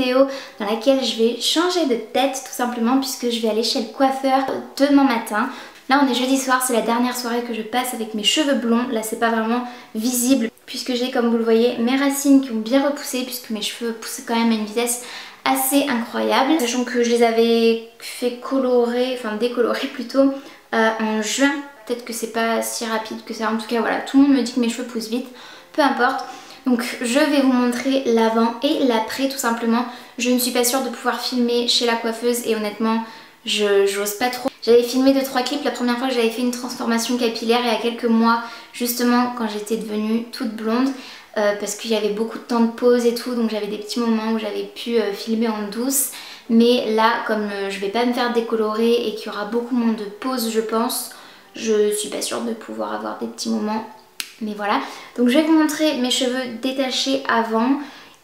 vidéo dans laquelle je vais changer de tête tout simplement puisque je vais aller chez le coiffeur demain matin. Là on est jeudi soir, c'est la dernière soirée que je passe avec mes cheveux blonds. Là c'est pas vraiment visible puisque j'ai, comme vous le voyez, mes racines qui ont bien repoussé puisque mes cheveux poussent quand même à une vitesse assez incroyable. Sachant que je les avais fait colorer, enfin décolorer plutôt en juin. Peut-être que c'est pas si rapide que ça. En tout cas voilà, tout le monde me dit que mes cheveux poussent vite. Peu importe. Donc je vais vous montrer l'avant et l'après tout simplement. Je ne suis pas sûre de pouvoir filmer chez la coiffeuse et honnêtement j'ose pas trop. J'avais filmé 2-3 clips la première fois que j'avais fait une transformation capillaire il y a quelques mois justement quand j'étais devenue toute blonde parce qu'il y avait beaucoup de temps de pause et tout, donc j'avais des petits moments où j'avais pu filmer en douce. Mais là comme je vais pas me faire décolorer et qu'il y aura beaucoup moins de pause je pense, je suis pas sûre de pouvoir avoir des petits moments. Mais voilà, donc je vais vous montrer mes cheveux détachés avant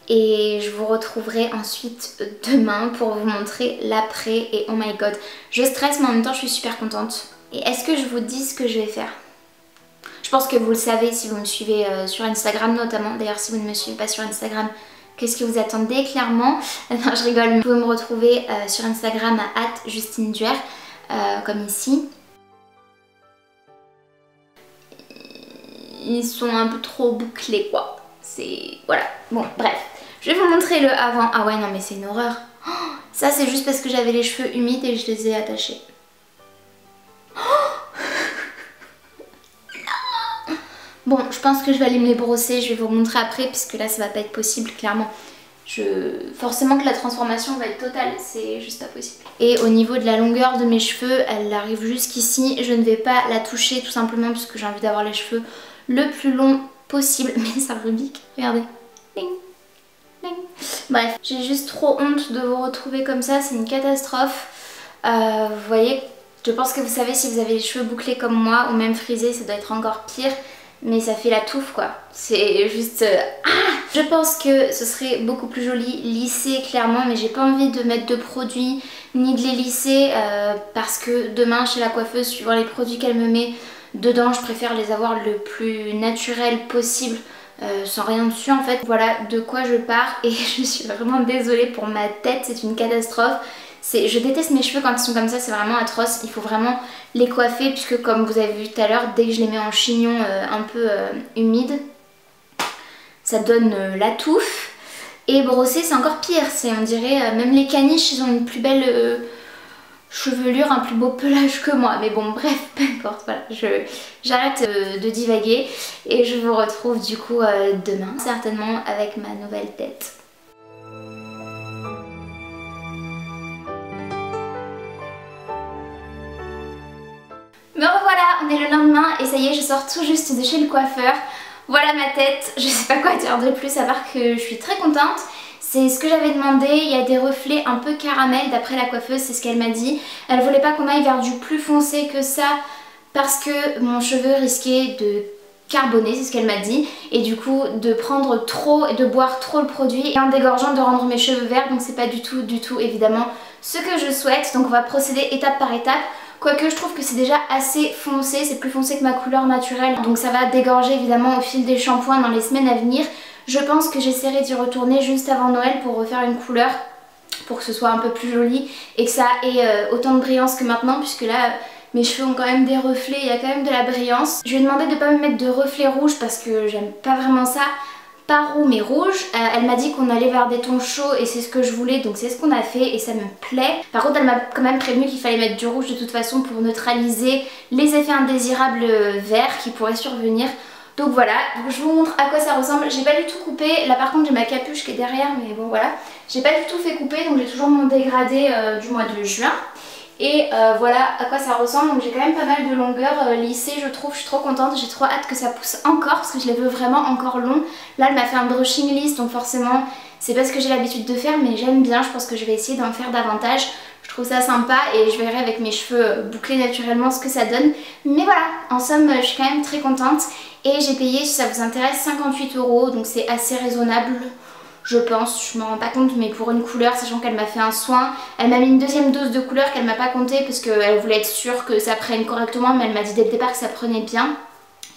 et je vous retrouverai ensuite demain pour vous montrer l'après et oh my god, je stresse mais en même temps je suis super contente. Et est-ce que je vous dis ce que je vais faire? Je pense que vous le savez si vous me suivez sur Instagram notamment. D'ailleurs si vous ne me suivez pas sur Instagram, qu'est-ce que vous attendez clairement? Non je rigole, vous pouvez me retrouver sur Instagram à @JustineDuer comme ici. Ils sont un peu trop bouclés quoi. C'est... voilà. Bon bref. Je vais vous montrer le avant. Ah ouais non mais c'est une horreur. Oh, ça c'est juste parce que j'avais les cheveux humides et je les ai attachés. Oh non. Bon je pense que je vais aller me les brosser. Je vais vous montrer après puisque là ça va pas être possible clairement. Forcément que la transformation va être totale, c'est juste pas possible. Et au niveau de la longueur de mes cheveux, elle arrive jusqu'ici. Je ne vais pas la toucher tout simplement puisque j'ai envie d'avoir les cheveux le plus long possible. Mais ça rebique, regardez. Ding, ding. Bref, j'ai juste trop honte de vous retrouver comme ça, c'est une catastrophe. Vous voyez, je pense que vous savez si vous avez les cheveux bouclés comme moi ou même frisés, ça doit être encore pire. Mais ça fait la touffe quoi, c'est juste... Je pense que ce serait beaucoup plus joli lissé clairement, mais j'ai pas envie de mettre de produits ni de les lisser parce que demain chez la coiffeuse, suivant les produits qu'elle me met dedans, je préfère les avoir le plus naturel possible sans rien dessus en fait. Voilà de quoi je pars et je suis vraiment désolée pour ma tête, c'est une catastrophe. Je déteste mes cheveux quand ils sont comme ça, c'est vraiment atroce. Il faut vraiment les coiffer puisque comme vous avez vu tout à l'heure, dès que je les mets en chignon un peu humide, ça donne la touffe. Et brosser c'est encore pire, on dirait même les caniches ils ont une plus belle chevelure, un plus beau pelage que moi. Mais bon bref, peu importe, voilà, j'arrête de divaguer et je vous retrouve du coup demain, certainement avec ma nouvelle tête. Me revoilà, on est le lendemain et ça y est, je sors tout juste de chez le coiffeur. Voilà ma tête, je sais pas quoi dire de plus à part que je suis très contente. C'est ce que j'avais demandé, il y a des reflets un peu caramel d'après la coiffeuse, c'est ce qu'elle m'a dit. Elle voulait pas qu'on aille vers du plus foncé que ça parce que mon cheveu risquait de carboner, c'est ce qu'elle m'a dit. Et du coup de prendre trop et de boire trop le produit et en dégorgeant de rendre mes cheveux verts. Donc c'est pas du tout évidemment ce que je souhaite. Donc on va procéder étape par étape. Quoique je trouve que c'est déjà assez foncé, c'est plus foncé que ma couleur naturelle. Donc ça va dégorger évidemment au fil des shampoings dans les semaines à venir. Je pense que j'essaierai d'y retourner juste avant Noël pour refaire une couleur pour que ce soit un peu plus joli et que ça ait autant de brillance que maintenant puisque là mes cheveux ont quand même des reflets, il y a quand même de la brillance. Je lui ai demandé de ne pas me mettre de reflets rouges parce que j'aime pas vraiment ça. Pas roux mais rouge. Elle m'a dit qu'on allait vers des tons chauds et c'est ce que je voulais donc c'est ce qu'on a fait et ça me plaît. Par contre elle m'a quand même prévenu qu'il fallait mettre du rouge de toute façon pour neutraliser les effets indésirables verts qui pourraient survenir. Donc voilà, donc je vous montre à quoi ça ressemble. J'ai pas du tout coupé, là par contre j'ai ma capuche qui est derrière mais bon voilà. J'ai pas du tout fait couper donc j'ai toujours mon dégradé du mois de juin. Et voilà à quoi ça ressemble, donc j'ai quand même pas mal de longueur lissée je trouve, je suis trop contente, j'ai trop hâte que ça pousse encore parce que je les veux vraiment encore longs. Là elle m'a fait un brushing lisse donc forcément c'est pas ce que j'ai l'habitude de faire mais j'aime bien, je pense que je vais essayer d'en faire davantage. Je trouve ça sympa et je verrai avec mes cheveux bouclés naturellement ce que ça donne. Mais voilà, en somme je suis quand même très contente et j'ai payé, si ça vous intéresse, 58 € donc c'est assez raisonnable. Je pense, je me rends pas compte mais pour une couleur, sachant qu'elle m'a fait un soin, elle m'a mis une deuxième dose de couleur qu'elle m'a pas compté parce qu'elle voulait être sûre que ça prenne correctement mais elle m'a dit dès le départ que ça prenait bien.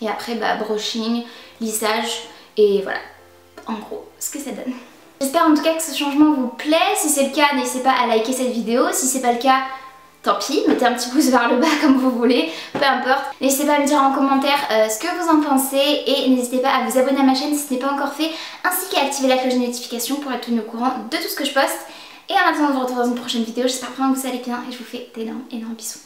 Et après bah brushing, lissage et voilà en gros ce que ça donne. J'espère en tout cas que ce changement vous plaît. Si c'est le cas, n'hésitez pas à liker cette vidéo. Si c'est pas le cas, tant pis, mettez un petit pouce vers le bas comme vous voulez, peu importe. N'hésitez pas à me dire en commentaire ce que vous en pensez et n'hésitez pas à vous abonner à ma chaîne si ce n'est pas encore fait, ainsi qu'à activer la cloche de notification pour être tenu au courant de tout ce que je poste. Et en attendant de vous retrouver dans une prochaine vidéo, j'espère vraiment que vous allez bien et je vous fais d'énormes bisous.